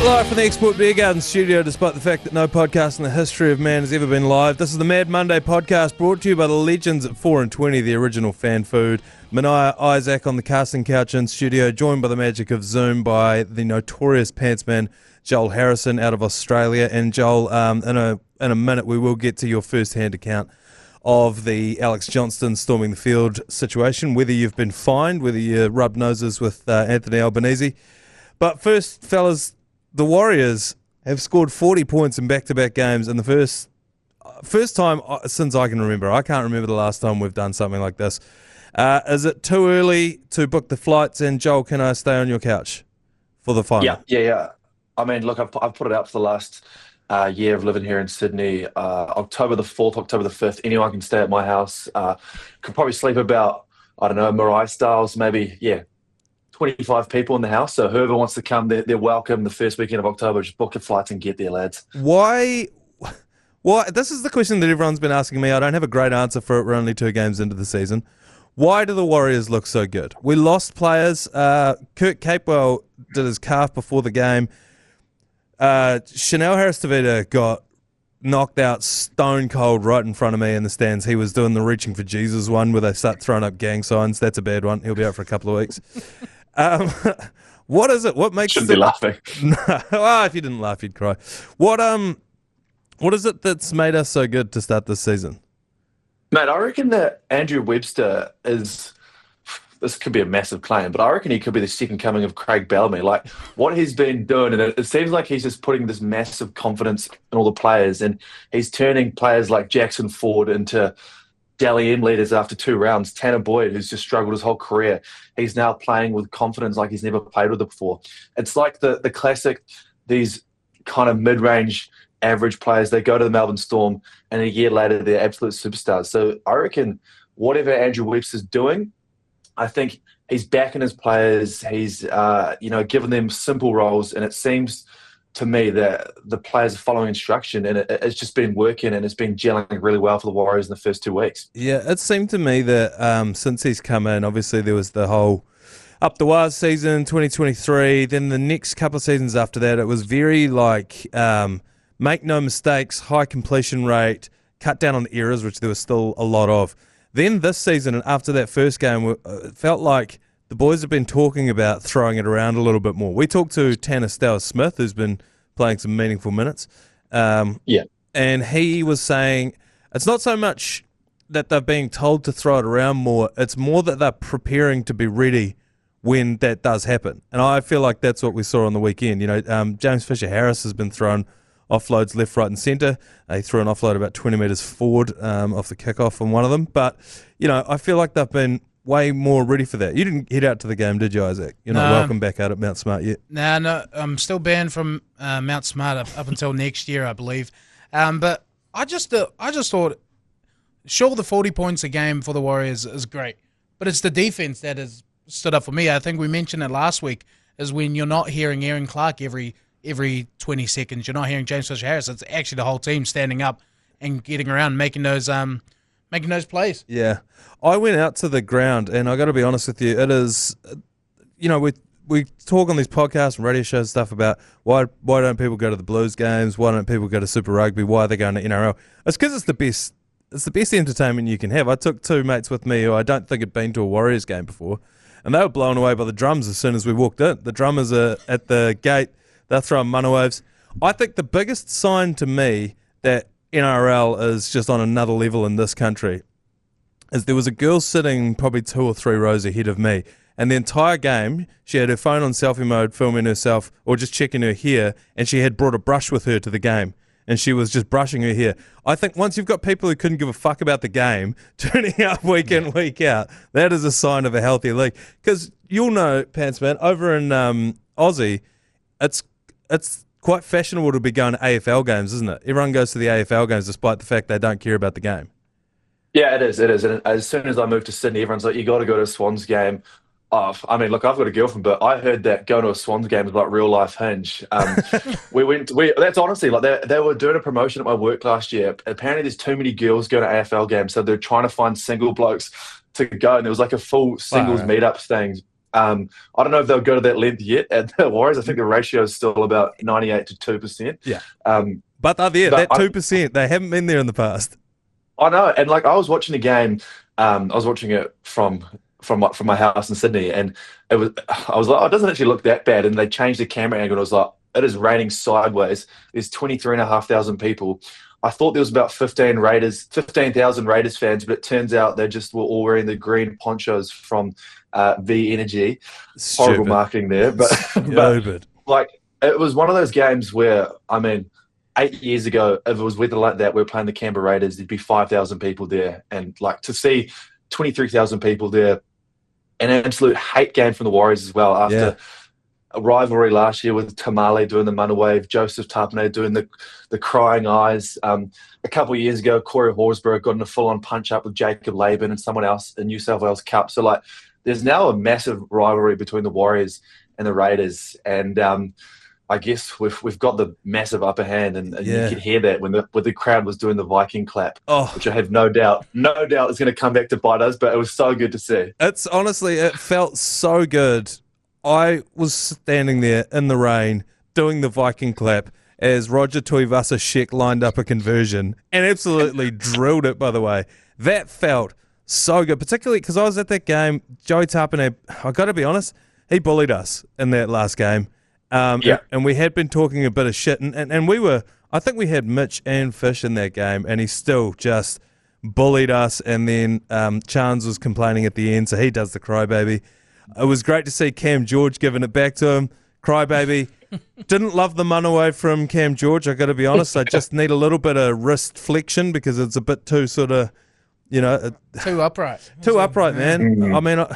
Live from the Export Beer Garden studio, despite the fact that no podcast in the history of man has ever been live. This is the Mad Monday podcast, brought to you by the legends at 4 and 20, the original fan food. Manaia, Izaak on the casting couch in studio, joined by the magic of Zoom by the Notorious Pantsman, Joel Harrison out of Australia. And Joel, in a minute we will get to your first-hand account of the Alex Johnston storming the field situation, whether you've been fined, whether you rubbed noses with Anthony Albanese. But first, fellas, the Warriors have scored 40 points in back-to-back games in the first time since I can remember. I can't remember the last time we've done something like this. Is it too early to book the flights? And Joel, can I stay on your couch for the final? Yeah. I mean, look, I've put it out for the last year of living here in Sydney. October the 4th, October the 5th, anyone can stay at my house. Could probably sleep about, I don't know, Manaia styles, maybe, 25 people in the house. So whoever wants to come, they're welcome the first weekend of October. Just book your flights and get there, lads. Why? This is the question that everyone's been asking me. I don't have a great answer for it. We're only 2 games into the season. Why do the Warriors look so good? We lost players. Kurt Capewell did his calf before the game. Chanel Harris-Tavita got knocked out stone cold right in front of me in the stands. He was doing the reaching for Jesus one where they start throwing up gang signs. That's a bad one. He'll be out for a couple of weeks. What is it? What makes Shouldn't be laughing. Well, if you didn't laugh, you'd cry. What is it that's made us so good to start this season? Mate, I reckon that Andrew Webster is, this could be a massive claim, but I reckon he could be the second coming of Craig Bellamy. Like, what he's been doing, and it seems like he's just putting this massive confidence in all the players, and he's turning players like Jackson Ford into Dally M leaders after 2 rounds. Tanner Boyd, who's just struggled his whole career, he's now playing with confidence like he's never played with it before. It's like the classic, these kind of mid-range average players, they go to the Melbourne Storm, and a year later they're absolute superstars. So I reckon whatever Andrew Webster's doing, I think he's backing his players. He's given them simple roles, and it seems to me that the players are following instruction, and it's just been working, and it's been gelling really well for the Warriors in the first 2 weeks. Yeah, it seemed to me that since he's come in, obviously there was the whole up the wires season 2023. Then the next couple of seasons after that, it was very like make no mistakes, high completion rate, cut down on errors, which there was still a lot of. Then this season, and after that first game, it felt like the boys have been talking about throwing it around a little bit more. We talked to Tanner Stowers-Smith, who's been playing some meaningful minutes. And he was saying it's not so much that they're being told to throw it around more, it's more that they're preparing to be ready when that does happen. And I feel like that's what we saw on the weekend. James Fisher-Harris has been throwing offloads left, right and centre. He threw an offload about 20 metres forward off the kickoff on one of them. But, I feel like they've been way more ready for that. You didn't head out to the game, did you, Izaak? You're not welcome back out at Mount Smart yet. No, I'm still banned from Mount Smart up until next year, I believe. But I just thought, sure, the 40 points a game for the Warriors is great, but it's the defense that has stood up for me. I think we mentioned it last week, is when you're not hearing Aaron Clark every 20 seconds. You're not hearing James Fisher-Harris. It's actually the whole team standing up and getting around, making those plays. Yeah. I went out to the ground, and I got to be honest with you, it is, we talk on these podcasts and radio shows and stuff about why don't people go to the Blues games? Why don't people go to Super Rugby? Why are they going to NRL? It's because it's the best entertainment you can have. I took 2 mates with me who I don't think had been to a Warriors game before, and they were blown away by the drums as soon as we walked in. The drummers are at the gate. They're throwing mana waves. I think the biggest sign to me that NRL is just on another level in this country is there was a girl sitting probably 2 or 3 rows ahead of me, and the entire game she had her phone on selfie mode filming herself or just checking her hair, and she had brought a brush with her to the game and she was just brushing her hair. I think once you've got people who couldn't give a fuck about the game turning up week in, week out, that is a sign of a healthy league. Because you'll know, Pantsman, over in Aussie, it's quite fashionable to be going to AFL games, isn't it? Everyone goes to the AFL games despite the fact they don't care about the game. Yeah, it is. And as soon as I moved to Sydney, everyone's like, you got to go to a Swans game. I mean, look, I've got a girlfriend, but I heard that going to a Swans game is like real life Hinge. That's honestly, like they were doing a promotion at my work last year. Apparently there's too many girls going to AFL games, so they're trying to find single blokes to go, and there was like a full singles meetup thing. I don't know if they'll go to that length yet at the Warriors. I think the ratio is still about 98 to 2%. Yeah. But they're there. That 2%, they haven't been there in the past. I know. And like, I was watching the game. I was watching it from my house in Sydney, and I was like, oh, it doesn't actually look that bad. And they changed the camera angle. And I was like, it is raining sideways. There's 23,500 people. I thought there was about 15,000 Raiders fans, but it turns out they just were all wearing the green ponchos from V Energy. Stupid. Horrible marketing there, but like, it was one of those games where, I mean, 8 years ago, if it was weather like that, we were playing the Canberra Raiders, there'd be 5,000 people there, and like to see 23,000 people there, an absolute hate game from the Warriors as well after. A rivalry last year with Tamale doing the Manaia, Joseph Tapane doing the crying eyes. A couple of years ago, Corey Horsburgh got in a full-on punch-up with Jacob Laban and someone else in New South Wales Cup. So, like, there's now a massive rivalry between the Warriors and the Raiders. And I guess we've got the massive upper hand. And you could hear that when the crowd was doing the Viking clap, which I have no doubt is going to come back to bite us. But it was so good to see. It's honestly, it felt so good. I was standing there in the rain doing the Viking clap as Roger Tuivasa-Sheck lined up a conversion and absolutely drilled it, by the way. That felt so good, particularly because I was at that game. Joey Tapane, I got to be honest, he bullied us in that last game. And we had been talking a bit of shit. And we were, I think we had Mitch and Fish in that game, and he still just bullied us. And then Chance was complaining at the end, so he does the crybaby. It was great to see Cam George giving it back to him. Crybaby. Didn't love the Manaia from Cam George, I got to be honest. I just need a little bit of wrist flexion because it's a bit too sort of, too upright. Too upright, man. Mm-hmm. I mean,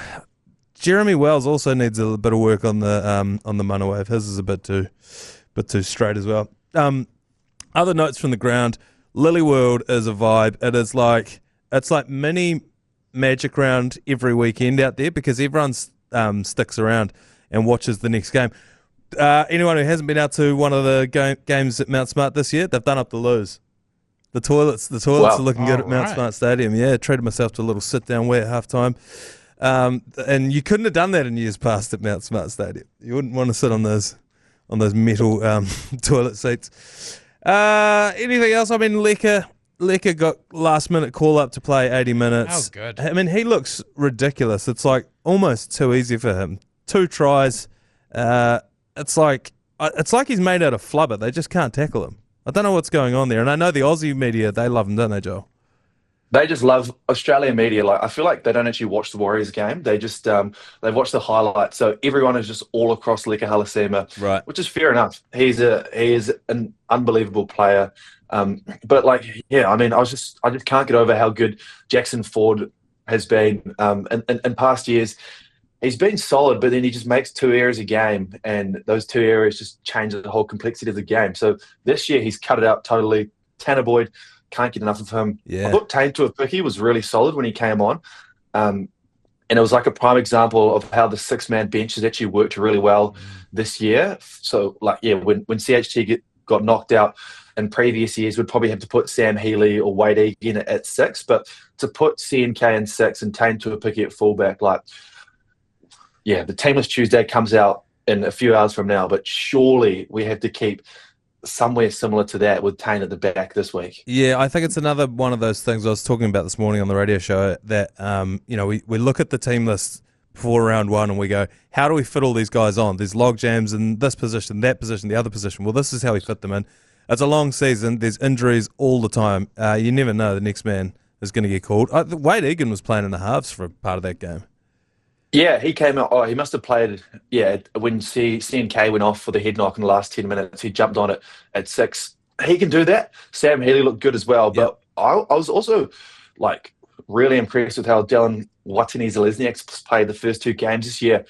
Jeremy Wells also needs a bit of work on the Manaia. His is a bit too straight as well. Other notes from the ground. Lily World is a vibe. It's like mini Magic Round every weekend out there because everyone's sticks around and watches the next game. Anyone who hasn't been out to one of the games at Mount Smart this year, they've done up the loos. The toilets are looking good at Mount Smart Stadium. Yeah, treated myself to a little sit-down wait at halftime. And you couldn't have done that in years past at Mount Smart Stadium. You wouldn't want to sit on those metal toilet seats. Anything else? I mean, Leka got last-minute call-up to play 80 minutes. Oh, good. I mean, he looks ridiculous. It's like almost too easy for him. 2 tries. It's like he's made out of flubber. They just can't tackle him. I don't know what's going on there. And I know the Aussie media, they love him, don't they, Joel? They just love Australian media. Like, I feel like they don't actually watch the Warriors game. They just they watch the highlights. So everyone is just all across Leka Halasema, right? Which is fair enough. He is an unbelievable player. But like, yeah, I mean, I just can't get over how good Jackson Ford has been. In past years, he's been solid, but then he just makes 2 errors a game, and those 2 errors just change the whole complexity of the game. So this year, he's cut it out totally. Tanner Boyd, can't get enough of him. Yeah. I thought Tane Tuapiki was really solid when he came on. And it was like a prime example of how the 6-man bench has actually worked really well this year. So, like, yeah, when CHT got knocked out in previous years, we'd probably have to put Sam Healy or Wade Egan at 6. But to put CNK in 6 and Tane Tuapiki at fullback, like, yeah, the Teamless Tuesday comes out in a few hours from now, but surely we have to keep somewhere similar to that with Tane at the back this week. Yeah, I think it's another one of those things I was talking about this morning on the radio show that, we look at the team list before round 1 and we go, how do we fit all these guys on? There's log jams in this position, that position, the other position. Well, this is how we fit them in. It's a long season. There's injuries all the time. You never know the next man is going to get called. Wade Egan was playing in the halves for part of that game. Yeah, he came out. Oh, he must have played. Yeah, when CNK went off for the head knock in the last 10 minutes, he jumped on it at 6. He can do that. Sam Healy looked good as well. But I was also like really impressed with how Dylan Watene-Zelezniak's played the first 2 games this year.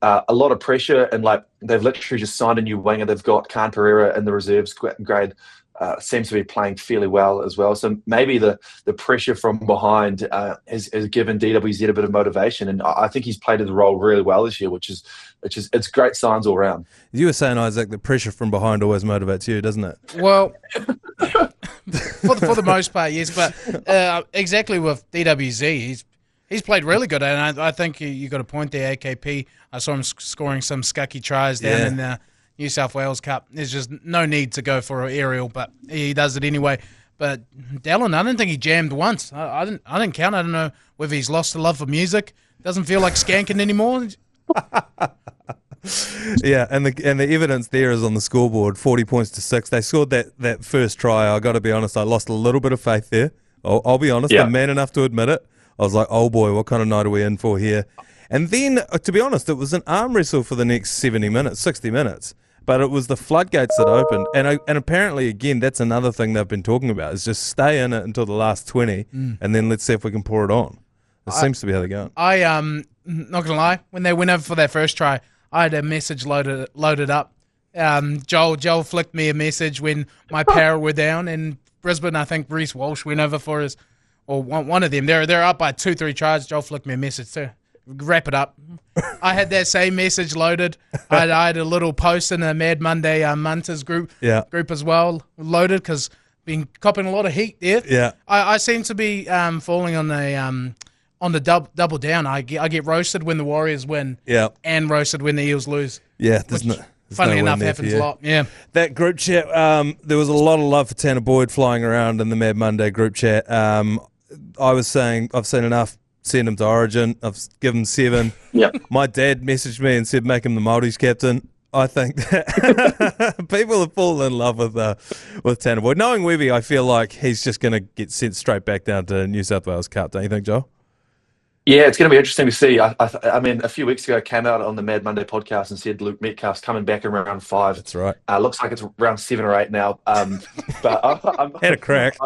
A lot of pressure, and like they've literally just signed a new winger. They've got Khan Pereira in the reserves grade. Seems to be playing fairly well as well. So maybe the pressure from behind has given DWZ a bit of motivation, and I think he's played the role really well this year, which is it's great signs all around. You were saying, Izaak, the pressure from behind always motivates you, doesn't it? Well, for the most part, yes. But exactly with DWZ, He's played really good, and I think you got a point there, AKP. I saw him scoring some scucky tries down in the New South Wales Cup. There's just no need to go for an aerial, but he does it anyway. But Dallin, I didn't think he jammed once. I didn't count. I don't know whether he's lost the love for music. Doesn't feel like skanking anymore. Yeah, and the evidence there is on the scoreboard, 40 points to 6. They scored that first try. I got to be honest, I lost a little bit of faith there. I'll be honest, I'm man enough to admit it. I was like, oh boy, what kind of night are we in for here? And then, to be honest, it was an arm wrestle for the next 70 minutes, 60 minutes. But it was the floodgates that opened. And apparently, again, that's another thing they've been talking about, is just stay in it until the last 20, and then let's see if we can pour it on. It seems to be how they're going. Not going to lie, when they went over for their first try, I had a message loaded up. Joel flicked me a message when my power were down in Brisbane. I think Reece Walsh went over for his, or one of them. They're up by 2-3 tries. Joel flicked me a message too. Wrap it up. I had that same message loaded. I had a little post in the Mad Monday Munters group as well loaded, because been copping a lot of heat there. Yeah, I seem to be falling on the double down. I get roasted when the Warriors win. Yeah, and roasted when the Eels lose. Yeah, funny enough happens a lot. Yeah, that group chat. There was a lot of love for Tanner Boyd flying around in the Mad Monday group chat. I was saying I've seen enough. Send him to Origin. I've given him 7. Yeah. My dad messaged me and said make him the Māoris captain. I think that people have fallen in love with Tanner Boyd. Knowing Webby, I feel like he's just going to get sent straight back down to New South Wales Cup. Don't you think, Joel? Yeah, it's going to be interesting to see. I mean, a few weeks ago, I came out on the Mad Monday podcast and said Luke Metcalf's coming back in round 5. That's right. Looks like it's round 7 or 8 now. But I'm had a crack.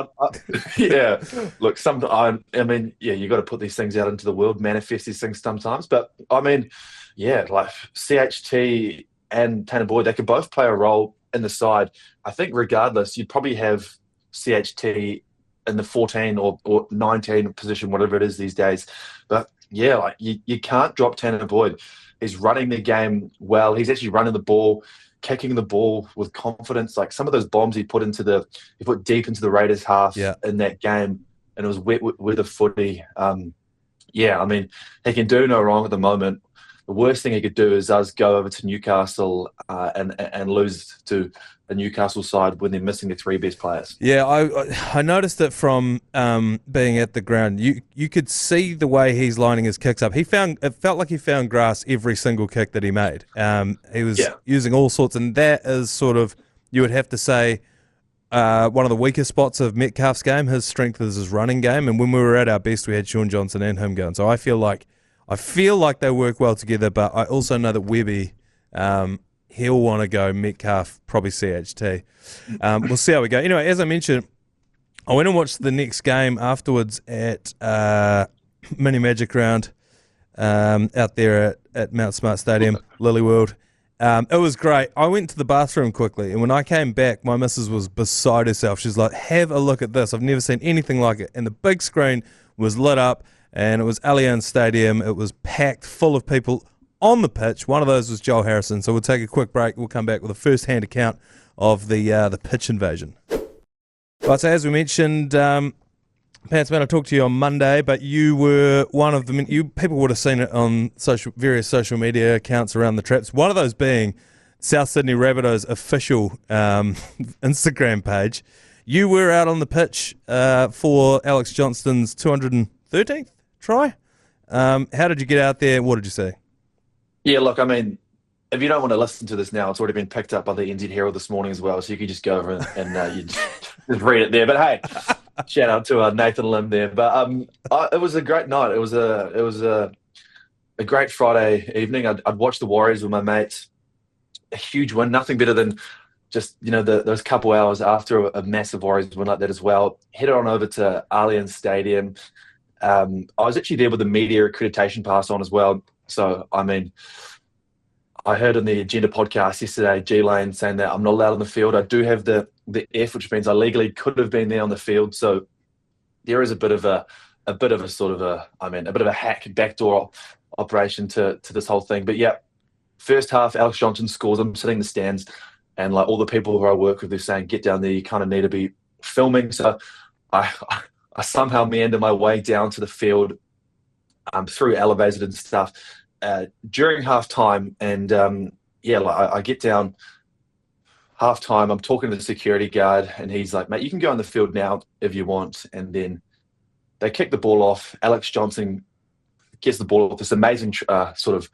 Yeah. Look, I mean, you got to put these things out into the world, manifest these things sometimes. But I mean, yeah, like CHT and Tanner Boyd, they could both play a role in the side. I think regardless, you'd probably have CHT in the 14 or 19 position, whatever it is these days. But yeah, like you can't drop Tanner Boyd. He's running the game well. He's actually running the ball, kicking the ball with confidence. Like some of those bombs he put deep into the Raiders half in that game, and it was wet with a footy. Yeah, I mean, he can do no wrong at the moment. The worst thing he could do is us go over to Newcastle and lose to a Newcastle side when they're missing their 3 best players. Yeah, I noticed it from being at the ground. You could see the way he's lining his kicks up. It felt like he found grass every single kick that he made. He was using all sorts, and that is sort of, you would have to say, one of the weaker spots of Metcalf's game. His strength is his running game, and when we were at our best, we had Shaun Johnson and him going. So I feel like they work well together, but I also know that Webby, he'll want to go Metcalf, probably CHT. We'll see how we go. Anyway, as I mentioned, I went and watched the next game afterwards at Mini Magic Round out there at Mount Smart Stadium, Lily World. It was great. I went to the bathroom quickly, and when I came back, my missus was beside herself. She's like, have a look at this. I've never seen anything like it. And the big screen was lit up, and it was Allianz Stadium. It was packed full of people on the pitch. One of those was Joel Harrison. So we'll take a quick break. We'll come back with a first-hand account of the pitch invasion. Right, so as we mentioned, Pantsman, I talked to you on Monday, but you were one of them. People would have seen it on various social media accounts around the traps. One of those being South Sydney Rabbitohs' official Instagram page. You were out on the pitch for Alex Johnston's 213th try. How did you get out there? What did you see? Yeah, look, I mean, if you don't want to listen to this now, it's already been picked up by the NZ Herald this morning as well, so you could just go over and you just read it there. But hey, shout out to Nathan Lim there. But it was a great night. It was a great Friday evening. I'd watched the Warriors with my mates. A huge win. Nothing better than just those couple hours after a massive Warriors win like that as well. Headed on over to Allianz Stadium. I was actually there with the media accreditation pass on as well. So, I mean, I heard on the Agenda podcast yesterday, G-Lane saying that I'm not allowed on the field. I do have the F, which means I legally could have been there on the field. So there is a bit of a hack backdoor operation to this whole thing. But yeah, first half, Alex Johnston scores. I'm sitting in the stands, and like all the people who I work with, they're saying, get down there. You kind of need to be filming. So I somehow meander my way down to the field. through elevators and stuff during half time. And I get down half time. I'm talking to the security guard, and he's like, "Mate, you can go on the field now if you want." And then they kick the ball off. Alex Johnston gets the ball off this amazing sort of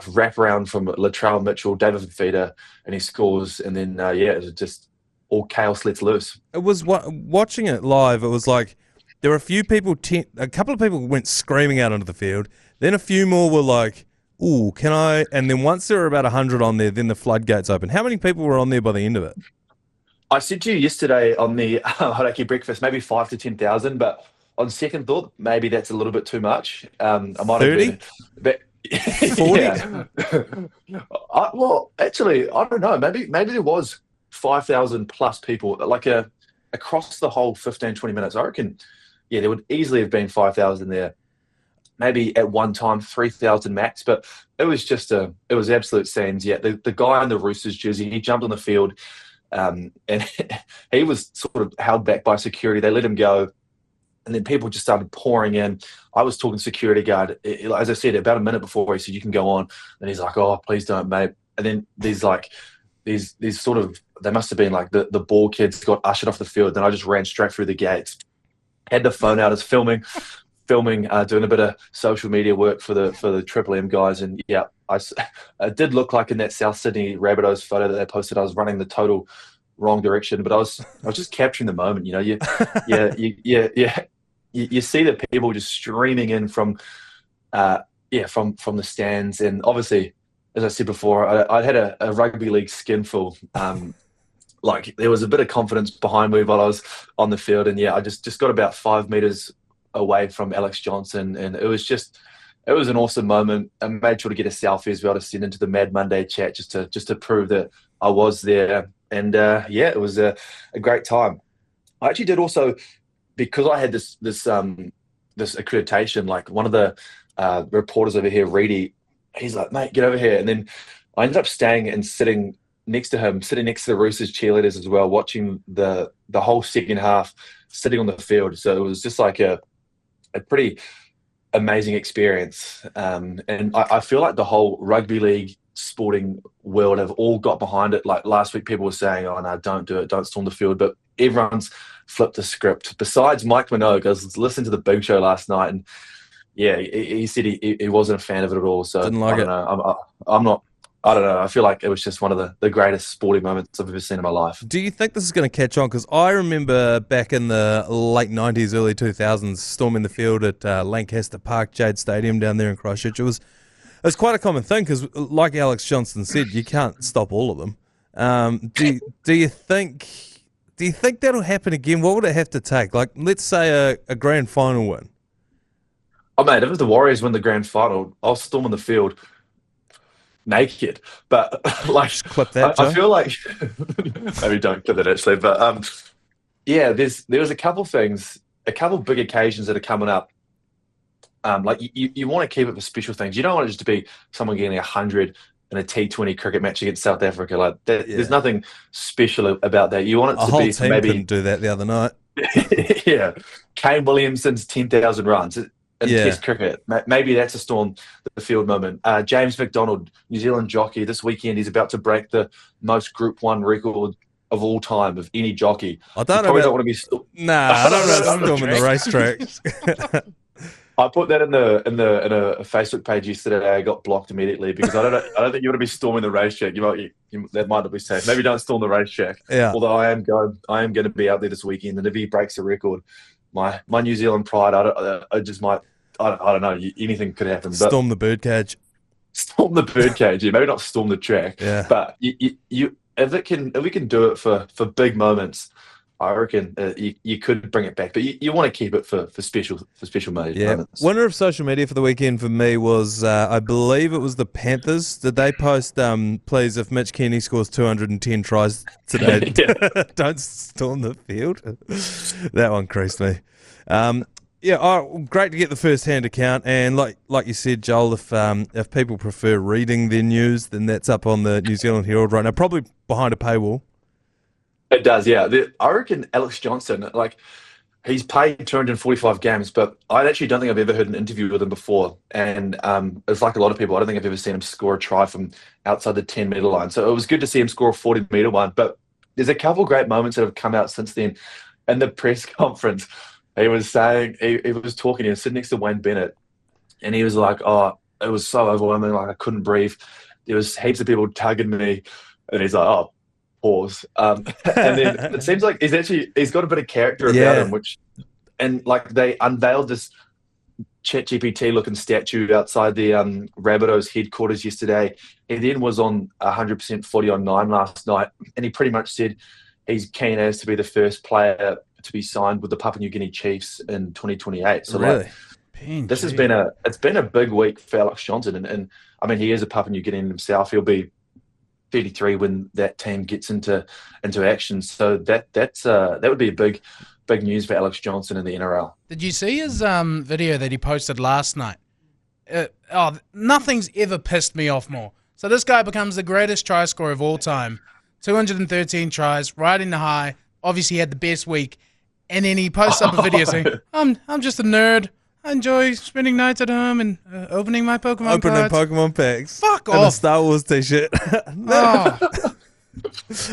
wraparound from Latrell Mitchell, David Fifita, and he scores. And then it just all chaos lets loose. It was watching it live. It was like there were a couple of people went screaming out onto the field. Then a few more were like, "Ooh, can I?" And then once there were about 100 on there, then the floodgates opened. How many people were on there by the end of it? I said to you yesterday on the Hodaki breakfast, maybe 5 to 10,000, but on second thought, maybe that's a little bit too much. I might 30? have been. 40? Well, actually, I don't know. Maybe there was 5,000 plus people, like across the whole 15, 20 minutes. I reckon, there would easily have been 5,000 there. Maybe at one time 3,000 max, but it was just it was absolute scenes. Yeah, the guy in the Roosters jersey, he jumped on the field, and he was sort of held back by security. They let him go, and then people just started pouring in. I was talking to security guard, as I said, about a minute before. He said, "You can go on," and he's like, "Oh, please don't, mate." And then these sort of, they must have been like the ball kids got ushered off the field. Then I just ran straight through the gates, had the phone out, as filming, doing a bit of social media work for the Triple M guys. And yeah, I did look like in that South Sydney Rabbitohs photo that they posted, I was running the total wrong direction, but I was just capturing the moment. You see the people just streaming in from the stands. And obviously, as I said before, I had a rugby league skinful. Like there was a bit of confidence behind me while I was on the field, and I just got about 5 meters away from Alex Johnston, and it was an awesome moment. I made sure to get a selfie as well to send into the Mad Monday chat just to prove that I was there. And it was a great time. I actually did also, because I had this accreditation. Like one of the reporters over here, Reedy, he's like, "Mate, get over here." And then I ended up staying and sitting next to the Roosters cheerleaders as well, watching the whole second half, sitting on the field. So it was just like a pretty amazing experience. And I feel like the whole rugby league sporting world have all got behind it. Like last week, people were saying, "Oh no, don't do it, don't storm the field," but everyone's flipped the script. Besides Mike Minogue, I was listening to the Big Show last night, and he said he wasn't a fan of it at all. So Didn't like it. I'm not. I don't know. I feel like it was just one of the greatest sporting moments I've ever seen in my life. Do you think this is going to catch on? Because I remember back in the late 90s, early 2000s, storming the field at Lancaster Park, Jade Stadium down there in Christchurch. It was quite a common thing because, like Alex Johnston said, you can't stop all of them. Do you think that'll happen again? What would it have to take? Like, let's say a grand final win. Oh, mate, if the Warriors win the grand final, I'll storm on the field naked. But like, Just clip that, I feel like maybe don't clip it actually. But there was a couple big occasions that are coming up. Like you want to keep it for special things. You don't want it just to be someone getting 100 in a T20 cricket match against South Africa. Like there's nothing special about that. You want it to be team maybe couldn't do that the other night. yeah, Kane Williamson's 10,000 runs in Test cricket. Maybe that's a storm the field moment. James McDonald, New Zealand jockey, this weekend he's about to break the most Group 1 record of all time of any jockey. I don't know. Don't want to be. I don't know. Storming the racetrack. I put that in a Facebook page yesterday. I got blocked immediately because I don't think you want to be storming the racetrack. That might not be safe. Maybe don't storm the racetrack. Yeah. Although I am going to be out there this weekend, and if he breaks the record, my New Zealand pride, I just might. I don't know. Anything could happen. But Storm the birdcage. Storm the birdcage. Yeah, maybe not storm the track. Yeah. But if we can do it for big moments, I reckon you could bring it back, but you want to keep it for special moments. Winner of social media for the weekend for me was, I believe it was the Panthers. Did they post, please, if Mitch Kenny scores 210 tries today, don't storm the field? That one creased me. Great to get the first-hand account, and like you said, Joel, if people prefer reading their news, then that's up on the New Zealand Herald right now, probably behind a paywall. It does, yeah. I reckon Alex Johnston, like, He's played 245 games, but I actually don't think I've ever heard an interview with him before. And it's like a lot of people, I don't think I've ever seen him score a try from outside the 10-metre line. So it was good to see him score a 40-metre one. But there's a couple great moments that have come out since then. In the press conference, he was saying, he was talking, he was sitting next to Wayne Bennett, and he was like, oh, it was so overwhelming, like I couldn't breathe. There was heaps of people tugging me. And he's like, oh, pause. And then it seems like he's got a bit of character about him, and like they unveiled this ChatGPT looking statue outside the Rabbitohs headquarters yesterday. He then was on 100% footy on 9 last night, and he pretty much said he's keen as to be the first player to be signed with the Papua New Guinea Chiefs in 2028. So really? This has been a big week for Alex Johnston, and I mean, he is a Papua New Guinean himself. He'll be 33 when that team gets into action. So that would be a big news for Alex Johnston in the NRL. Did you see his video that he posted last night? Nothing's ever pissed me off more. So this guy becomes the greatest try scorer of all time. 213 tries, riding the high. Obviously, he had the best week. And then he posts up a video saying, I'm just a nerd. I enjoy spending nights at home and opening my Pokemon cards. Pokemon packs. Fuck and off. a Star Wars t-shirt. Oh.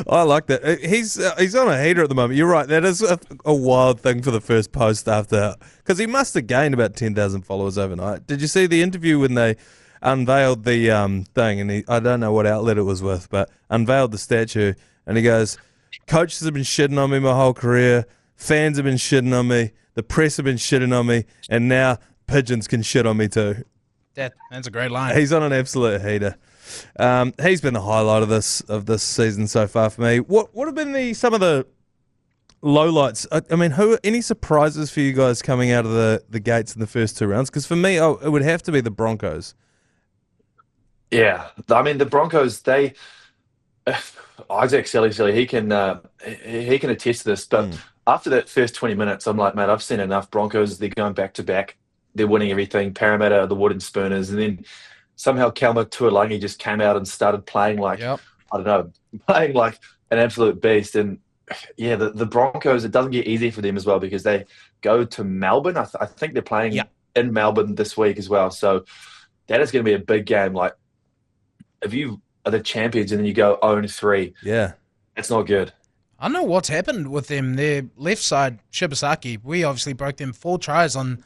I like that. He's on a heater at the moment. You're right. That is a wild thing for the first post after, because he must have gained about 10,000 followers overnight. Did you see the interview when they unveiled the thing? And I don't know what outlet it was with, but unveiled the statue, and he goes, "Coaches have been shitting on me my whole career. Fans have been shitting on me. The press have been shitting on me, and now pigeons can shit on me too." That's a great line. He's on an absolute heater. He's been the highlight of this season so far for me. What have been some of the lowlights? I mean, any surprises for you guys coming out of the gates in the first 2 rounds? Because for me, it would have to be the Broncos. Yeah, I mean the Broncos. Izaak Selesele, he can attest to this, but. After that first 20 minutes, I'm like, mate, I've seen enough. Broncos, they're going back to back. They're winning everything. Parramatta are the wooden spooners. And then somehow Kalma Tuolangi just came out and started playing like, I don't know, playing like an absolute beast. And yeah, the Broncos, it doesn't get easy for them as well because they go to Melbourne. I think they're playing in Melbourne this week as well. So that is going to be a big game. Like, if you are the champions and then you go 0-3, it's not good. I don't know what's happened with them. Their left side, Shibasaki, we obviously broke them 4 tries on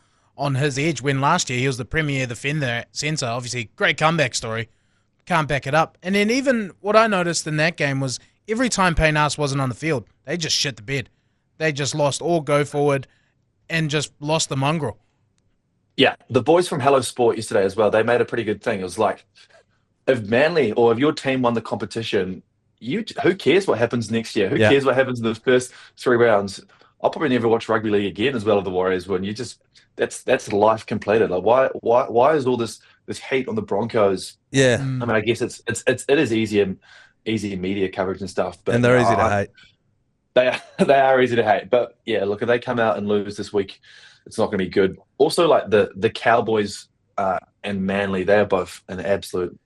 his edge when last year he was the premier defender at centre. Obviously, great comeback story. Can't back it up. And then even what I noticed in that game was every time Payne Haas wasn't on the field, they just shit the bed. They just lost all go forward and just lost the mongrel. Yeah, the boys from Hello Sport yesterday as well, they made a pretty good thing. It was like, if Manly or if your team won the competition, who cares what happens next year? Who cares what happens in the first 3 rounds? I'll probably never watch rugby league again as well if the Warriors win. That's life completed. Like why is all this hate on the Broncos? Yeah, I mean, I guess it is easy media coverage and stuff, but and they're easy to hate. They are easy to hate, but yeah, look, if they come out and lose this week, it's not going to be good. Also, like the Cowboys and Manly, they are both in absolute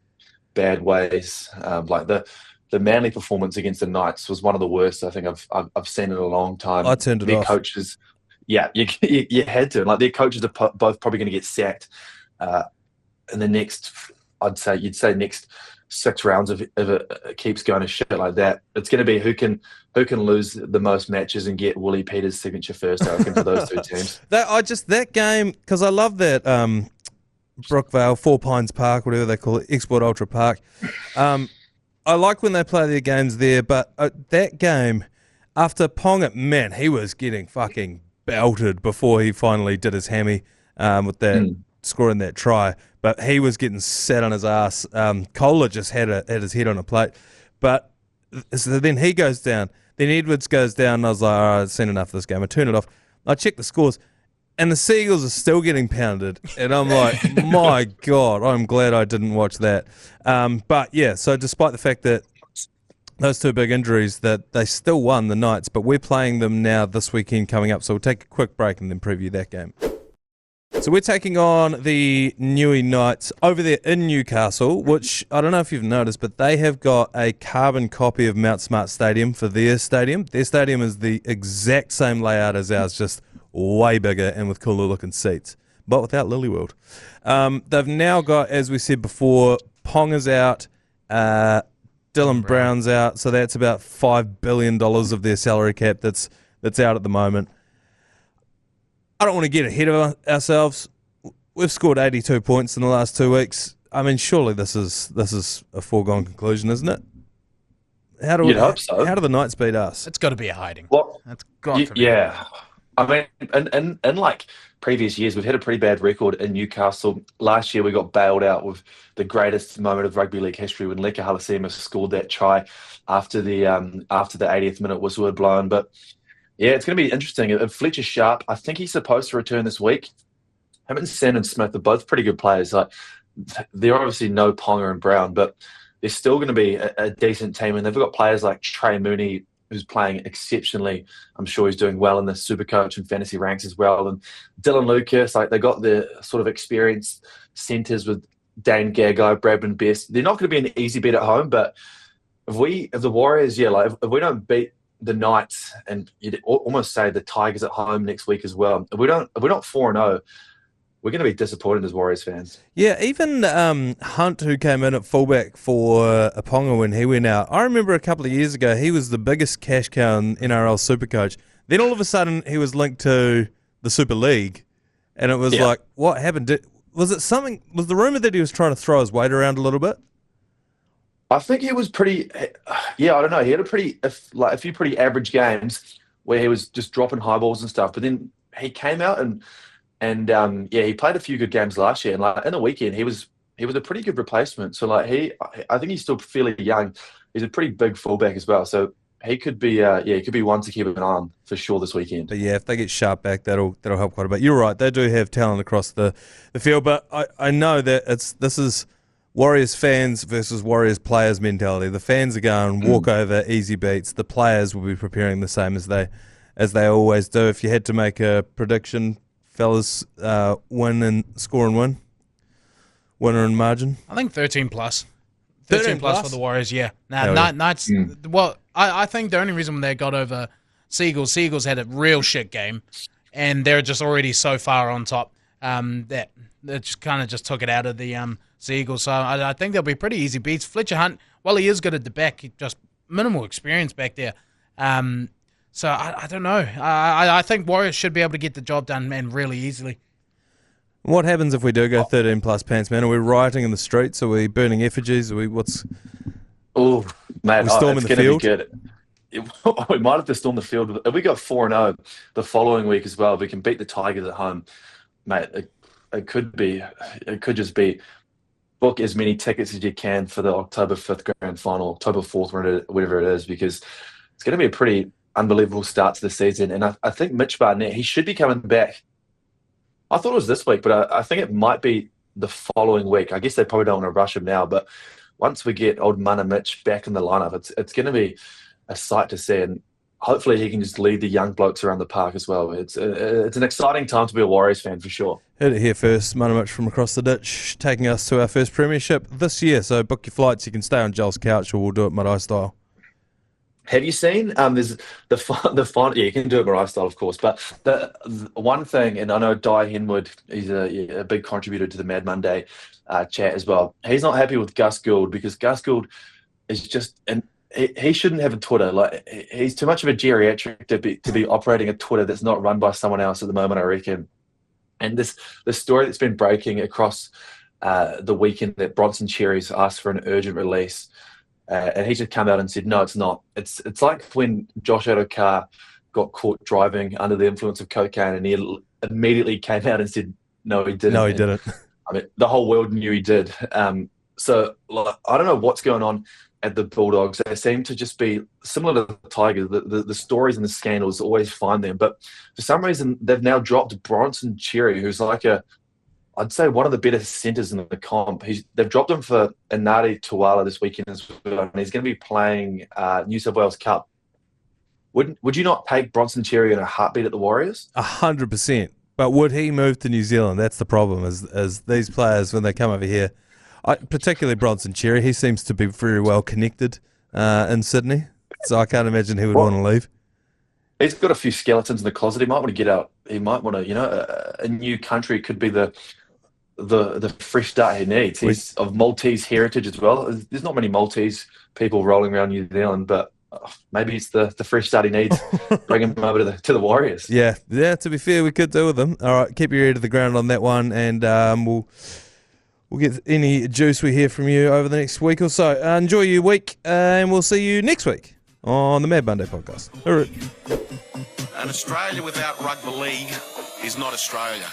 bad ways. Like the Manly performance against the Knights was one of the worst I think I've seen in a long time. I turned it off. Their coaches, you had to. Like their coaches are both probably going to get sacked in the next. You'd say next 6 rounds if it keeps going to shit like that. It's going to be who can lose the most matches and get Willie Peters' signature first. I reckon for those 2 teams. That game, because I love that Brookvale, Four Pines Park, whatever they call it, Export Ultra Park. I like when they play their games there, but that game, after Ponga, man, he was getting fucking belted before he finally did his hammy with that scoring that try. But he was getting sat on his ass. Kohler just had his head on a plate. But so then he goes down. Then Edwards goes down, and I was like, all right, I've seen enough of this game. I turn it off. I check the scores, and the Seagulls are still getting pounded. And I'm like, my God, I'm glad I didn't watch that. But yeah, so despite the fact that those 2 big injuries, that they still won the Knights, but we're playing them now this weekend coming up. So we'll take a quick break and then preview that game. So we're taking on the Newey Knights over there in Newcastle, which I don't know if you've noticed, but they have got a carbon copy of Mount Smart Stadium for their stadium. Their stadium is the exact same layout as ours, just way bigger and with cooler looking seats, but without Lilyworld. They've now got, as we said before, Ponga's out, Dylan Brown's out, so that's about $5 billion of their salary cap that's out at the moment. I don't want to get ahead of ourselves. We've scored 82 points in the last 2 weeks. I mean, surely this is a foregone conclusion, isn't it? You'd hope so. How do the Knights beat us? It's got to be a hiding. Well, That's got to be. yeah. I mean, in like previous years, we've had a pretty bad record in Newcastle. Last year, we got bailed out with the greatest moment of rugby league history when Leka Halasema scored that try after the 80th minute whistle had blown. But yeah, it's going to be interesting. If Fletcher Sharp, I think he's supposed to return this week. Him and Sandon Smith are both pretty good players. Like, they're obviously no Ponga and Brown, but they're still going to be a decent team. And they've got players like Trey Mooney, who's playing exceptionally. I'm sure he's doing well in the Supercoach and fantasy ranks as well. And Dylan Lucas, like, they got the sort of experienced centres with Dane Gagai, Bradman Best. They're not going to be an easy beat at home, but if the Warriors, if we don't beat the Knights, and you'd almost say the Tigers at home next week as well, if we're not 4-0, we're going to be disappointed as Warriors fans. Yeah, even Hunt, who came in at fullback for Ponga when he went out, I remember a couple of years ago he was the biggest cash cow in NRL Supercoach. Then all of a sudden he was linked to the Super League, and it was like, what happened? Was the rumour that he was trying to throw his weight around a little bit? I think he was pretty. Yeah, I don't know. He had a few pretty average games where he was just dropping high balls and stuff. But then he came out and he played a few good games last year. And like in the weekend, he was a pretty good replacement. So like I think he's still fairly young. He's a pretty big fullback as well. So he could be one to keep an eye on for sure this weekend. But yeah, if they get Sharp back, that'll help quite a bit. You're right. They do have talent across the field, but I know that this is Warriors fans versus Warriors players mentality. The fans are going walk over, easy beats. The players will be preparing the same as they always do. If you had to make a prediction, fellas, win and score and win, winner and margin. I think 13 plus. 13 plus for the Warriors. Yeah. Knights. Well, I think the only reason they got over Seagulls had a real shit game, and they're just already so far on top that it just kind of just took it out of the Seagulls. So I think they'll be pretty easy beats. Fletcher Hunt, while he is good at the back, he just minimal experience back there. So I don't know. I think Warriors should be able to get the job done, man, really easily. What happens if we do go 13 plus pants, man? Are we rioting in the streets? Are we burning effigies? Oh, man, we storming the field? We might have to storm the field. If we go 4-0 the following week as well, if we can beat the Tigers at home, mate, it could just be book as many tickets as you can for the October 5th grand final, October 4th, whatever it is, because it's going to be a pretty unbelievable start to the season. And I think Mitch Barnett, he should be coming back. I thought it was this week, but I think it might be the following week. I guess they probably don't want to rush him now, but once we get old Mana Mitch back in the lineup, it's going to be a sight to see, and hopefully he can just lead the young blokes around the park as well. It's an exciting time to be a Warriors fan for sure. Heard it here first. Mana Mitch from across the ditch, taking us to our first premiership this year. So book your flights. You can stay on Joel's couch, or we'll do it Manaia style. Have you seen there's the final? Yeah, you can do it Manaia style, of course. But the one thing, and I know Di Henwood, he's a big contributor to the Mad Monday chat as well. He's not happy with Gus Gould because Gus Gould is just he shouldn't have a Twitter. Like, he's too much of a geriatric to be operating a Twitter that's not run by someone else at the moment, I reckon. And the story that's been breaking across the weekend that Bronson Cherries asked for an urgent release. And he just came out and said, no, it's not. It's like when Josh Adokar got caught driving under the influence of cocaine, and he immediately came out and said, no, he didn't. No, he didn't. I mean, the whole world knew he did. So I don't know what's going on at the Bulldogs. They seem to just be similar to the Tigers. The stories and the scandals always find them. But for some reason, they've now dropped Bronson Cherry, who's like I'd say one of the better centres in the comp. They've dropped him for Inari Tuala this weekend as well, and he's going to be playing New South Wales Cup. Would you not take Bronson Cherry in a heartbeat at the Warriors? 100%. But would he move to New Zealand? That's the problem, is these players, when they come over here, particularly Bronson Cherry, he seems to be very well connected in Sydney, so I can't imagine he would want to leave. He's got a few skeletons in the closet. He might want to get out. He might want to, a new country could be the fresh start he needs. He's of Maltese heritage as well. There's not many Maltese people rolling around New Zealand, but maybe it's the fresh start he needs. Bring him over to the Warriors. Yeah. To be fair, we could do with them. All right, keep your ear to the ground on that one, and we'll get any juice we hear from you over the next week or so. Enjoy your week, and we'll see you next week on the Mad Monday podcast. All right. An Australia without rugby league is not Australia.